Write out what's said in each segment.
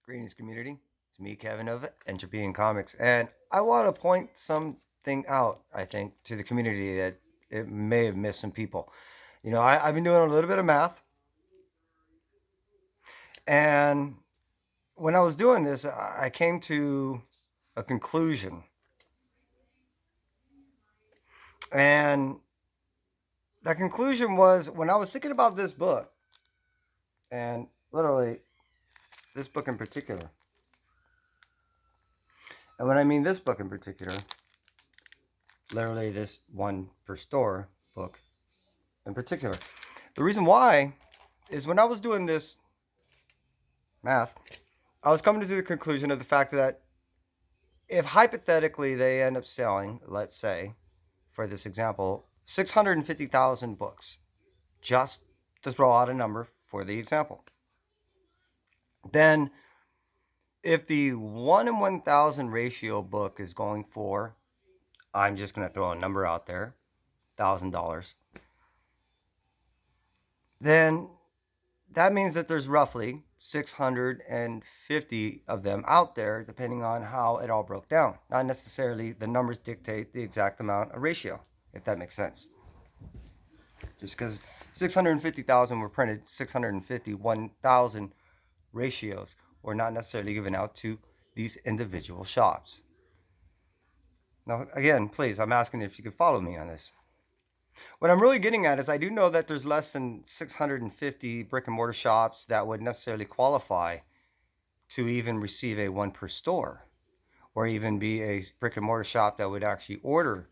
Greetings, community. It's me, Kevin of Entropy and Comics, and I want to point something out, I think, to the community that it may have missed some people. I've been doing a little bit of math, and when I was doing this, I came to a conclusion. And that conclusion was when I was thinking about this book, and literally this book in particular. And when I mean this book in particular, literally this one per store book in particular. The reason why is when I was doing this math, I was coming to the conclusion of the fact that if hypothetically they end up selling, let's say, for this example, 650,000 books, just to throw out a number for the example, then if the 1 in 1,000 ratio book is going for, I'm just going to throw a number out there, $1,000, then that means that there's roughly 650 of them out there, depending on how it all broke down. Not necessarily the numbers dictate the exact amount of ratio, if that makes sense. Just because 650,000 were printed, 651,000 ratios were not necessarily given out to these individual shops. Now, again, please, I'm asking if you could follow me on this. What I'm really getting at is I do know that there's less than 650 brick and mortar shops that would necessarily qualify to even receive a one per store, or even be a brick and mortar shop that would actually order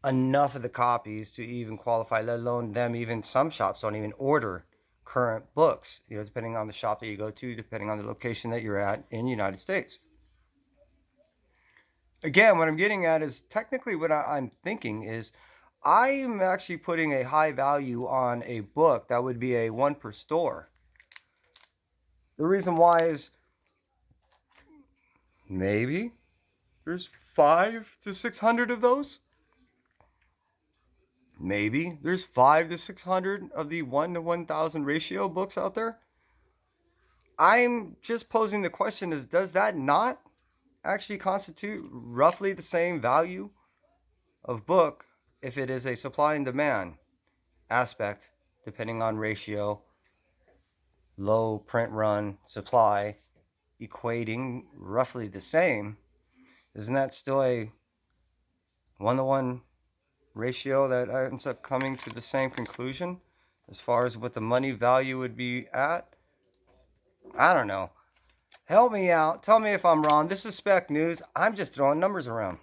enough of the copies to even qualify, let alone them. Even some shops don't even order current books, depending on the shop that you go to, depending on the location that you're at in the United States. Again, what I'm getting at is technically what I'm thinking is I'm actually putting a high value on a book that would be a one per store. The reason why is maybe there's 500 to 600 of those. Maybe there's 500 to 600 of the 1 to 1,000 ratio books out there. I'm just posing the question is, does that not actually constitute roughly the same value of book if it is a supply and demand aspect, depending on ratio, low print run, supply, equating roughly the same? Isn't that still a 1-to-1 ratio that ends up coming to the same conclusion as far as what the money value would be at? I don't know. Help me out. Tell me if I'm wrong. This is Spec News. I'm just throwing numbers around.